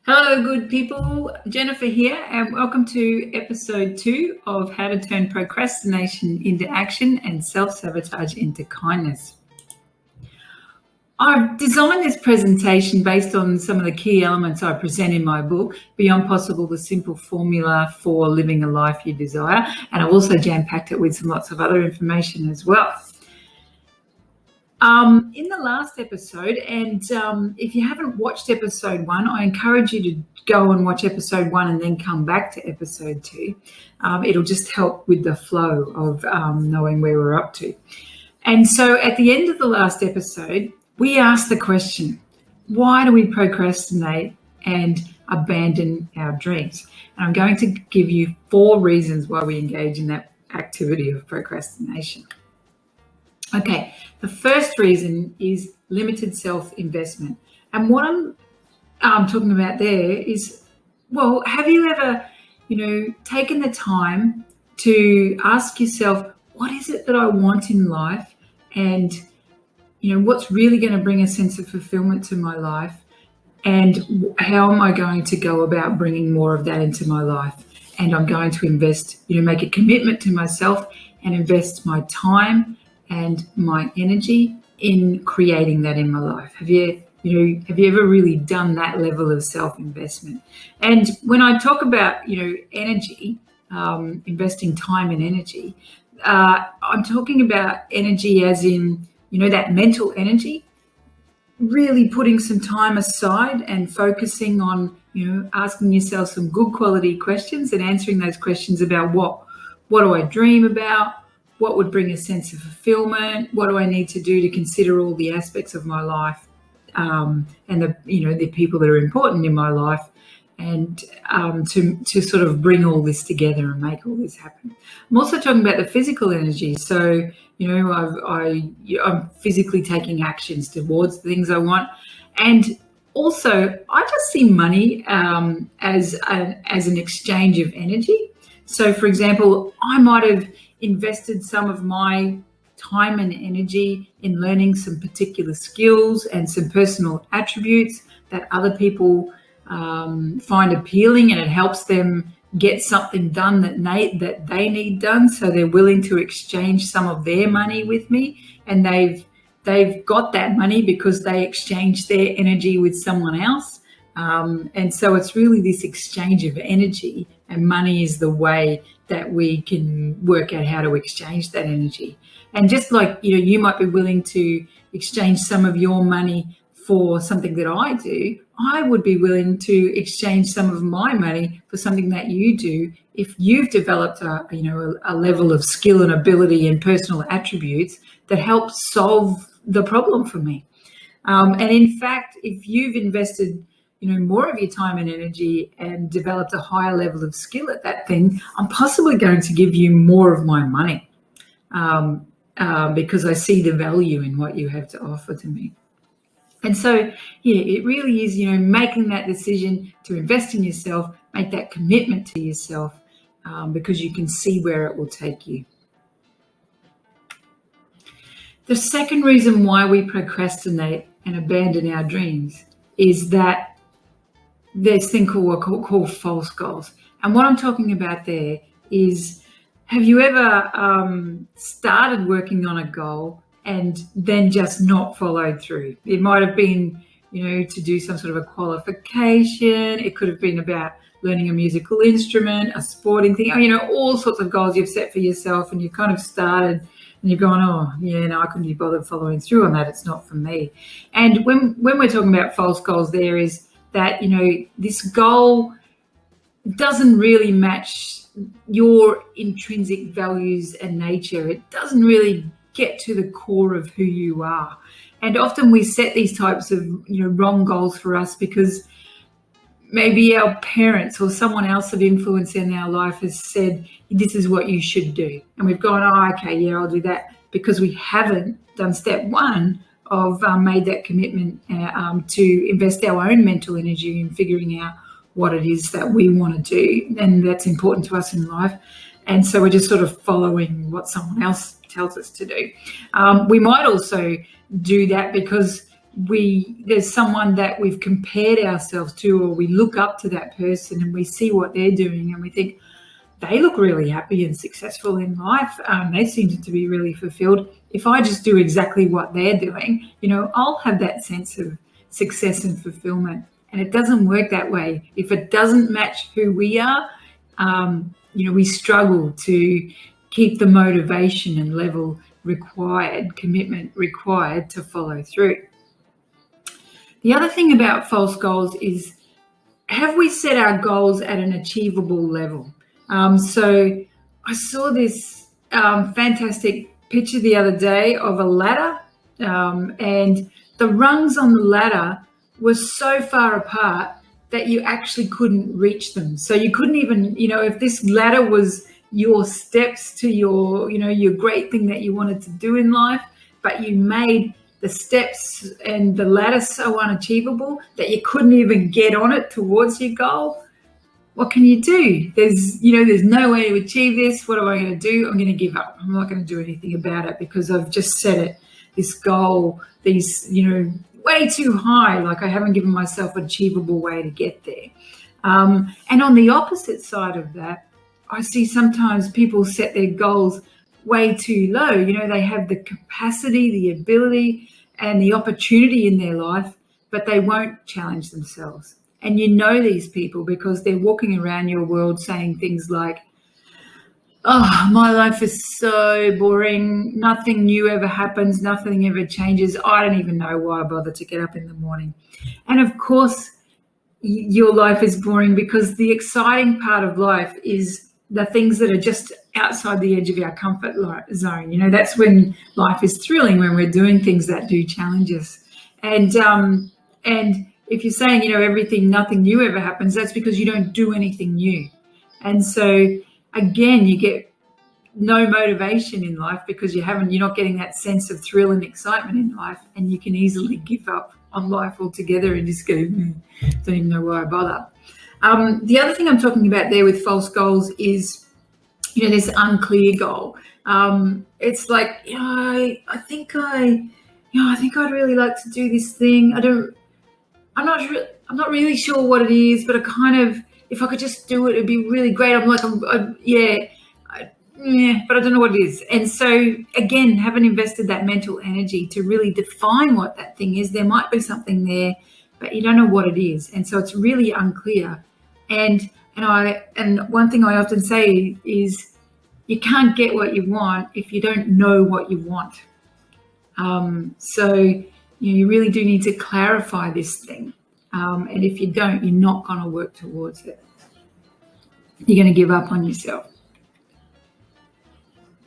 Hello, good people. Jennifer here, and welcome to episode 2 of How to Turn Procrastination into Action and Self-Sabotage into Kindness. I've designed this presentation based on some of the key elements I present in my book, Beyond Possible, the Simple Formula for Living a Life You Desire, and I've also jam-packed it with lots of other information as well. In the last episode, and if you haven't watched episode 1, I encourage you to go and watch episode 1 and then come back to episode 2. It'll just help with the flow of knowing where we're up to. And so at the end of the last episode, we asked the question, why do we procrastinate and abandon our dreams? And I'm going to give you 4 reasons why we engage in that activity of procrastination. Okay, the first reason is limited self-investment. And what I'm talking about there is, well, have you ever, taken the time to ask yourself, what is it that I want in life? And, what's really going to bring a sense of fulfillment to my life? And how am I going to go about bringing more of that into my life? And I'm going to invest, make a commitment to myself and invest my time and my energy in creating that in my life. Have you ever really done that level of self-investment? And when I talk about, energy, investing time and energy, I'm talking about energy as in, that mental energy, really putting some time aside and focusing on, asking yourself some good quality questions and answering those questions about what do I dream about? What would bring a sense of fulfillment? What do I need to do to consider all the aspects of my life and the people that are important in my life, and to sort of bring all this together and make all this happen. I'm also talking about the physical energy. So, I'm physically taking actions towards the things I want. And also, I just see money as an exchange of energy. So, for example, I might have invested some of my time and energy in learning some particular skills and some personal attributes that other people find appealing, and it helps them get something done that they need done. So they're willing to exchange some of their money with me, and they've got that money because they exchanged their energy with someone else. And so it's really this exchange of energy, and money is the way that we can work out how to exchange that energy. And just like, you might be willing to exchange some of your money for something that I do, I would be willing to exchange some of my money for something that you do if you've developed a level of skill and ability and personal attributes that help solve the problem for me. And in fact, if you've invested more of your time and energy and developed a higher level of skill at that thing, I'm possibly going to give you more of my money because I see the value in what you have to offer to me. And so, it really is, making that decision to invest in yourself, make that commitment to yourself, because you can see where it will take you. The second reason why we procrastinate and abandon our dreams is that there's thing called false goals. And what I'm talking about there is, have you ever started working on a goal and then just not followed through? It might have been, to do some sort of a qualification. It could have been about learning a musical instrument, a sporting thing, all sorts of goals you've set for yourself, and you've kind of started and you're going, I couldn't be bothered following through on that. It's not for me. And when we're talking about false goals, there is that, this goal doesn't really match your intrinsic values and nature. It doesn't really get to the core of who you are. And often we set these types of, wrong goals for us because maybe our parents or someone else of influence in our life has said, this is what you should do. And we've gone, okay, yeah, I'll do that, because we haven't done step 1 of made that commitment to invest our own mental energy in figuring out what it is that we want to do and that's important to us in life. And so we're just sort of following what someone else tells us to do. We might also do that because, there's someone that we've compared ourselves to, or we look up to that person and we see what they're doing and we think, they look really happy and successful in life. They seem to be really fulfilled. If I just do exactly what they're doing, I'll have that sense of success and fulfillment. And it doesn't work that way. If it doesn't match who we are, we struggle to keep the motivation and level required, commitment required to follow through. The other thing about false goals is, have we set our goals at an achievable level? So I saw this fantastic picture the other day of a ladder, and the rungs on the ladder were so far apart that you actually couldn't reach them. So you couldn't even, if this ladder was your steps to your great thing that you wanted to do in life, but you made the steps and the ladder so unachievable that you couldn't even get on it towards your goal, what can you do? There's no way to achieve this. What am I going to do? I'm going to give up. I'm not going to do anything about it because I've just set this goal, way too high. Like I haven't given myself an achievable way to get there. And on the opposite side of that, I see sometimes people set their goals way too low. They have the capacity, the ability, and the opportunity in their life, but they won't challenge themselves. And these people because they're walking around your world saying things like, oh, my life is so boring. Nothing new ever happens. Nothing ever changes. I don't even know why I bother to get up in the morning. And of course, your life is boring because the exciting part of life is the things that are just outside the edge of our comfort zone. That's when life is thrilling, when we're doing things that do challenge us. And if you're saying, nothing new ever happens, that's because you don't do anything new. And so again, you get no motivation in life because you're not getting that sense of thrill and excitement in life, and you can easily give up on life altogether and just go, don't even know why I bother. The other thing I'm talking about there with false goals is, this unclear goal. It's like, I think I'd really like to do this thing. I'm not really sure what it is, but if I could just do it, it'd be really great. But I don't know what it is. And so again, haven't invested that mental energy to really define what that thing is. There might be something there, but you don't know what it is. And so it's really unclear. And one thing I often say is, you can't get what you want if you don't know what you want. So you really do need to clarify this thing. And if you don't, you're not going to work towards it. You're going to give up on yourself.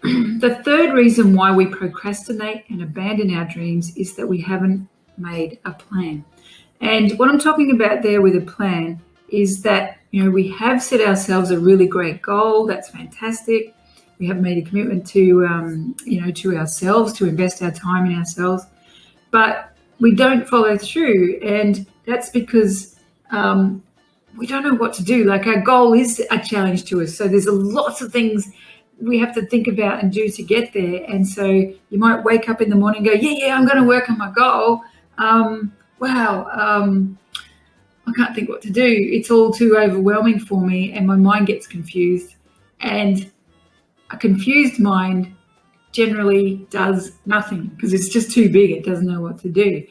The third reason why we procrastinate and abandon our dreams is that we haven't made a plan. And what I'm talking about there with a plan is that, we have set ourselves a really great goal. That's fantastic. We have made a commitment to, to ourselves, to invest our time in ourselves, but we don't follow through. And that's because we don't know what to do. Like, our goal is a challenge to us. So there's lots of things we have to think about and do to get there. And so you might wake up in the morning and go, I'm going to work on my goal. I can't think what to do. It's all too overwhelming for me, and my mind gets confused. And a confused mind generally does nothing because it's just too big. It doesn't know what to do.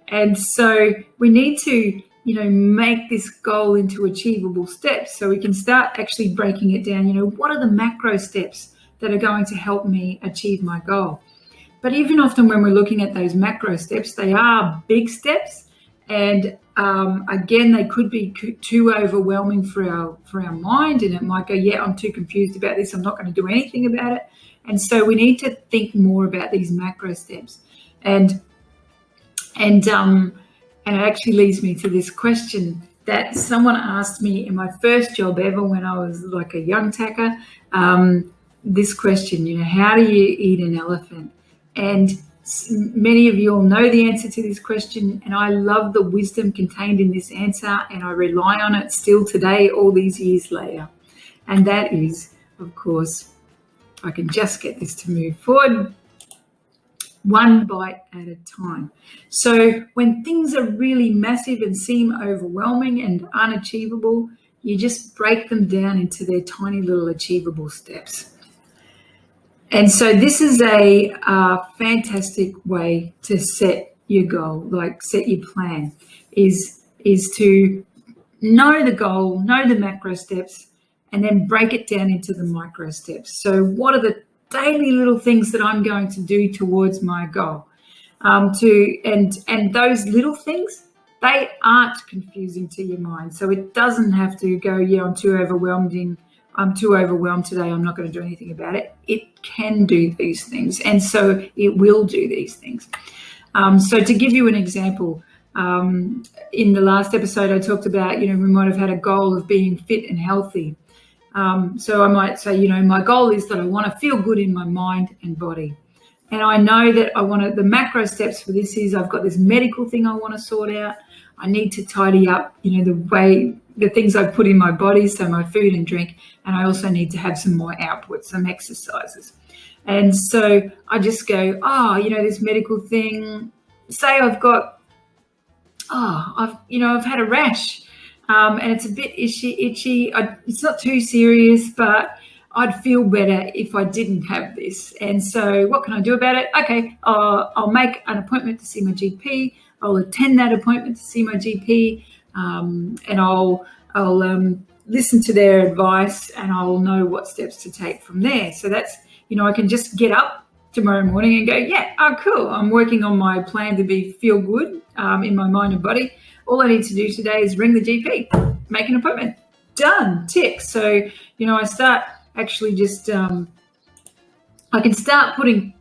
And so we need to, make this goal into achievable steps so we can start actually breaking it down. What are the macro steps that are going to help me achieve my goal? But even often when we're looking at those macro steps, they are big steps. And again, they could be too overwhelming for our mind, and it might go, I'm too confused about this. I'm not going to do anything about it. And so we need to think more about these macro steps. And it actually leads me to this question that someone asked me in my first job ever when I was like a young tacker. This question, how do you eat an elephant? And many of you all know the answer to this question, and I love the wisdom contained in this answer, and I rely on it still today, all these years later. And that is, of course, if I can just get this to move forward. one bite at a time. So when things are really massive and seem overwhelming and unachievable, you just break them down into their tiny little achievable steps. And so this is a fantastic way to set your goal, like set your plan, is to know the goal, know the macro steps, and then break it down into the micro steps. So what are the daily little things that I'm going to do towards my goal? And those little things, they aren't confusing to your mind. So it doesn't have to go, yeah, I'm too overwhelmed today, I'm not going to do anything about it. It can do these things, and so it will do these things. So to give you an example, in the last episode I talked about, we might have had a goal of being fit and healthy. So I might say, my goal is that I want to feel good in my mind and body. And I know that the macro steps for this is I've got this medical thing I want to sort out. I need to tidy up, the things I put in my body, so my food and drink. And I also need to have some more output, some exercises. And so I just go, this medical thing, say I've had a rash, and it's a bit itchy. It's not too serious, but I'd feel better if I didn't have this. And so what can I do about it? Okay, I'll make an appointment to see my GP. I'll attend that appointment to see my GP, and I'll listen to their advice, and I'll know what steps to take from there. So that's, I can just get up tomorrow morning and go, yeah, cool. I'm working on my plan to feel good in my mind and body. All I need to do today is ring the GP, make an appointment, done, tick. So, I start actually just, I can start putting,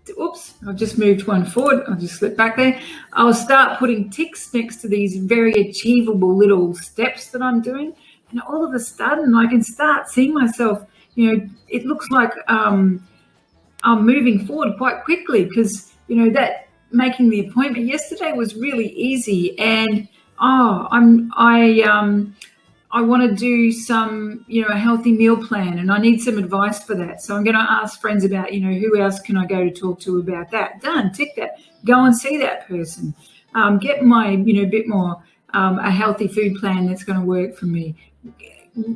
I've just moved one forward. I'll just slip back there. I'll start putting ticks next to these very achievable little steps that I'm doing. And all of a sudden I can start seeing myself, it looks like I'm moving forward quite quickly because, that making the appointment yesterday was really easy. And, I want to do some, a healthy meal plan, and I need some advice for that. So I'm going to ask friends about, who else can I go to talk to about that? Done, tick that. Go and see that person. Get my, bit more a healthy food plan that's going to work for me.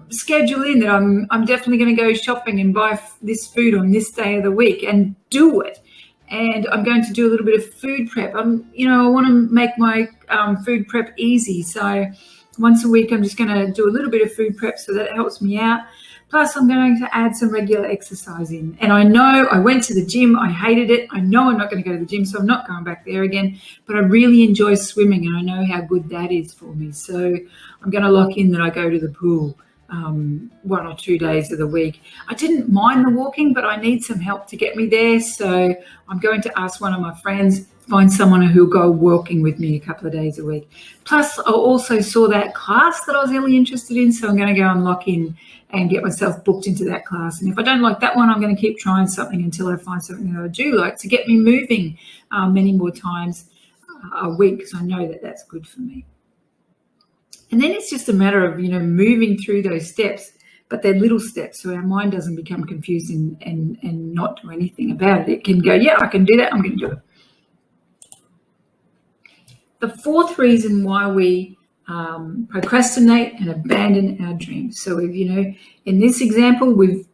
Schedule in that I'm definitely going to go shopping and buy this food on this day of the week and do it. And I'm going to do a little bit of food prep. I want to make my food prep easy. So once a week, I'm just going to do a little bit of food prep so that it helps me out. Plus, I'm going to add some regular exercise in. And I know I went to the gym. I hated it. I know I'm not going to go to the gym, so I'm not going back there again. But I really enjoy swimming, and I know how good that is for me. So I'm going to lock in that I go to the pool 1 or 2 days of the week. I didn't mind the walking, but I need some help to get me there. So I'm going to ask one of my friends, find someone who'll go walking with me a couple of days a week. Plus, I also saw that class that I was really interested in, so I'm going to go and lock in and get myself booked into that class. And if I don't like that one, I'm going to keep trying something until I find something that I do like to get me moving many more times a week, because I know that that's good for me. And then it's just a matter of, moving through those steps, but they're little steps, so our mind doesn't become confused and not do anything about it. It can go, yeah, I can do that, I'm going to do it. The fourth reason why we procrastinate and abandon our dreams. So, in this example, we've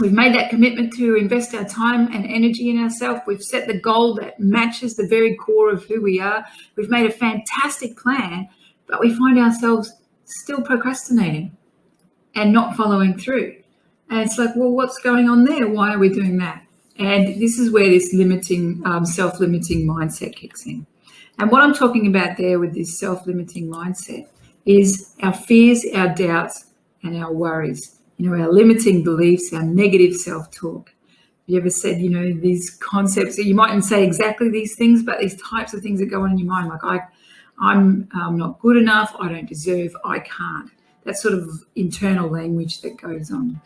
made that commitment to invest our time and energy in ourselves. We've set the goal that matches the very core of who we are. We've made a fantastic plan, but we find ourselves still procrastinating and not following through. And it's like, well, what's going on there? Why are we doing that? And this is where this limiting, self-limiting mindset kicks in. And what I'm talking about there with this self-limiting mindset is our fears, our doubts, and our worries. Our limiting beliefs, our negative self-talk. Have you ever said, these concepts, you mightn't say exactly these things, but these types of things that go on in your mind, like I'm not good enough, I don't deserve, I can't. That sort of internal language that goes on.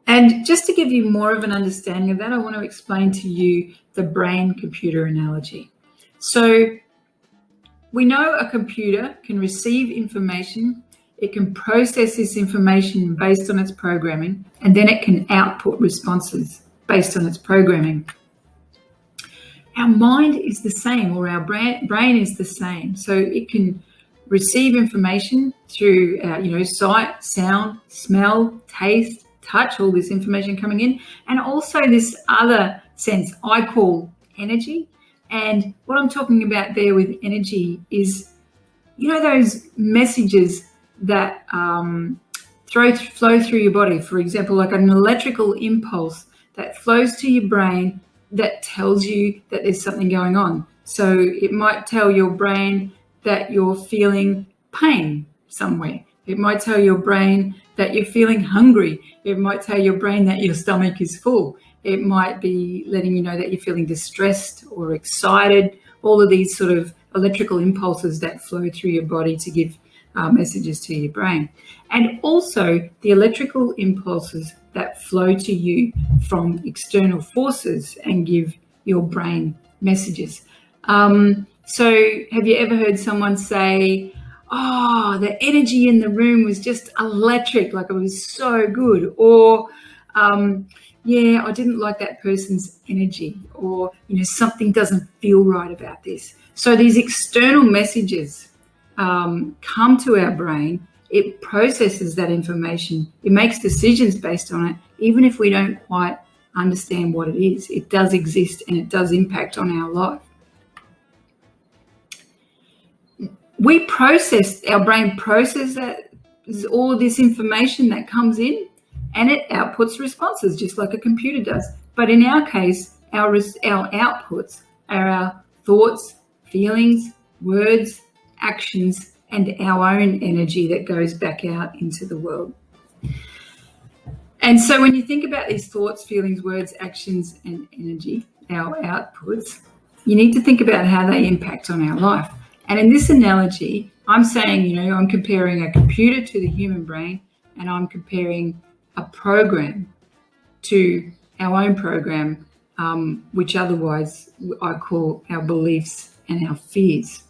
And just to give you more of an understanding of that, I want to explain to you the brain-computer analogy. So we know a computer can receive information, it can process this information based on its programming, and then it can output responses based on its programming. Our mind is the same, or our brain is the same. So it can receive information through, sight, sound, smell, taste, touch, all this information coming in, and also this other sense I call energy. And what I'm talking about there with energy is, those messages that flow through your body. For example, like an electrical impulse that flows to your brain that tells you that there's something going on. So it might tell your brain that you're feeling pain somewhere. It might tell your brain that you're feeling hungry. It might tell your brain that your stomach is full. It might be letting you know that you're feeling distressed or excited. All of these sort of electrical impulses that flow through your body to give messages to your brain. And also the electrical impulses that flow to you from external forces and give your brain messages. So have you ever heard someone say, oh, the energy in the room was just electric, like it was so good? Or, yeah, I didn't like that person's energy, or, something doesn't feel right about this. So these external messages come to our brain. It processes that information. It makes decisions based on it, even if we don't quite understand what it is. It does exist and it does impact on our life. Our brain processes all of this information that comes in, and it outputs responses just like a computer does. But in our case, our outputs are our thoughts, feelings, words, actions, and our own energy that goes back out into the world. And so when you think about these thoughts, feelings, words, actions, and energy, our outputs, you need to think about how they impact on our life. And in this analogy, I'm saying, I'm comparing a computer to the human brain, and I'm comparing a program to our own program, which otherwise I call our beliefs and our fears.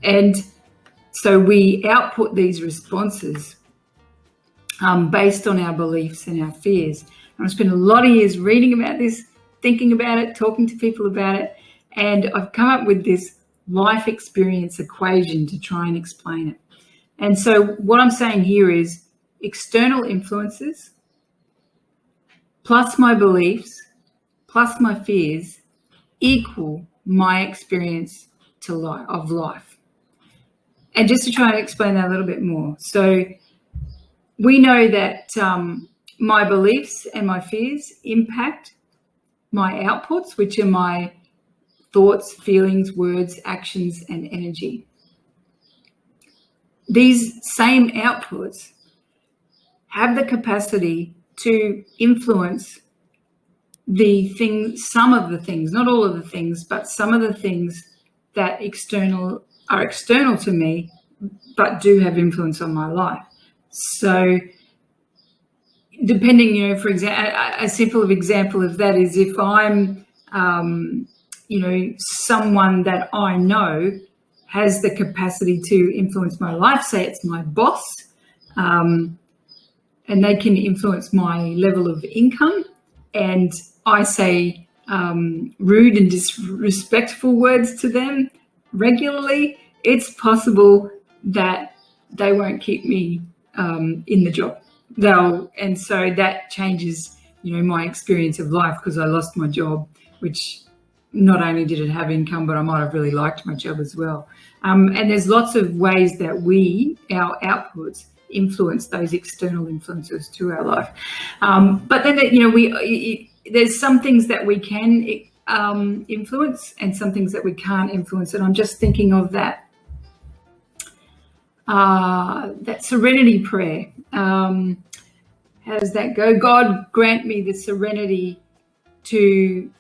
And so we output these responses based on our beliefs and our fears. And I've spent a lot of years reading about this, thinking about it, talking to people about it, and I've come up with this life experience equation to try and explain it. And so what I'm saying here is external influences plus my beliefs plus my fears equal my experience of life. And just to try and explain that a little bit more. So we know that my beliefs and my fears impact my outputs, which are my thoughts, feelings, words, actions, and energy. These same outputs have the capacity to influence some of the things, not all of the things, but some of the things that are external to me, but do have influence on my life. So depending, for example, a simple example of that is if I'm, someone that I know has the capacity to influence my life, say it's my boss, and they can influence my level of income, and I say rude and disrespectful words to them regularly, it's possible that they won't keep me in the job. And so that changes, my experience of life, because I lost my job, which not only did it have income, but I might have really liked my job as well. And there's lots of ways that our outputs influence those external influences to our life. But then, there's some things that we can influence and some things that we can't influence. And I'm just thinking of that serenity prayer. How does that go? God, grant me the serenity to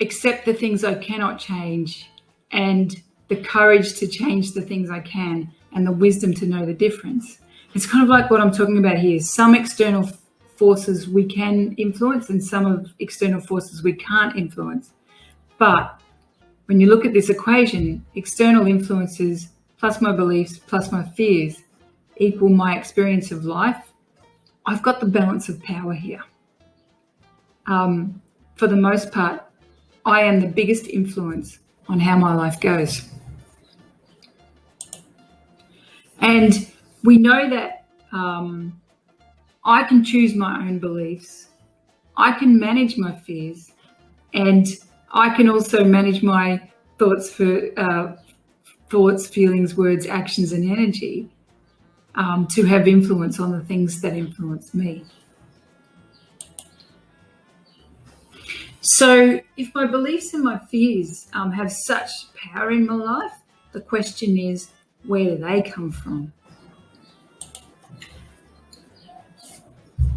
accept the things I cannot change, and the courage to change the things I can, and the wisdom to know the difference. It's kind of like what I'm talking about here. Some external forces we can influence, and some of external forces we can't influence. But when you look at this equation, external influences plus my beliefs plus my fears equal my experience of life. I've got the balance of power here. For the most part, I am the biggest influence on how my life goes. And we know that I can choose my own beliefs. I can manage my fears, and I can also manage my thoughts, feelings, words, actions, and energy to have influence on the things that influence me. So if my beliefs and my fears have such power in my life, the question is, where do they come from?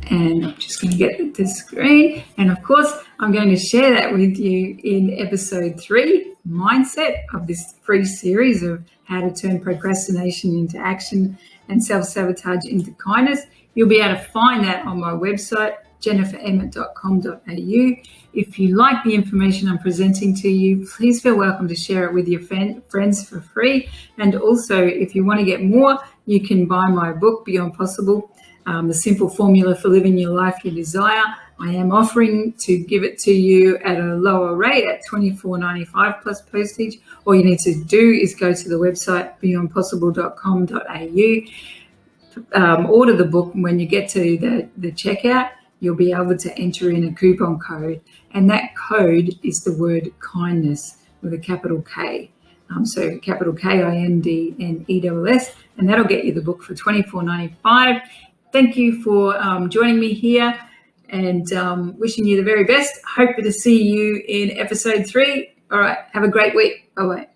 And I'm just going to get the screen. And of course, I'm going to share that with you in episode 3, Mindset, of this free series of how to turn procrastination into action and self-sabotage into kindness. You'll be able to find that on my website, jenniferemmett.com.au. If you like the information I'm presenting to you, please feel welcome to share it with your friends for free. And also, if you want to get more, you can buy my book, Beyond Possible, The Simple Formula for Living Your Life You Desire. I am offering to give it to you at a lower rate at $24.95 plus postage. All you need to do is go to the website, beyondpossible.com.au. Order the book, and when you get to the checkout, you'll be able to enter in a coupon code, and that code is the word kindness with a capital K. So capital KINDNESS, and that'll get you the book for $24.95. Thank you for joining me here, and wishing you the very best. Hope to see you in episode 3. All right, have a great week. Bye-bye.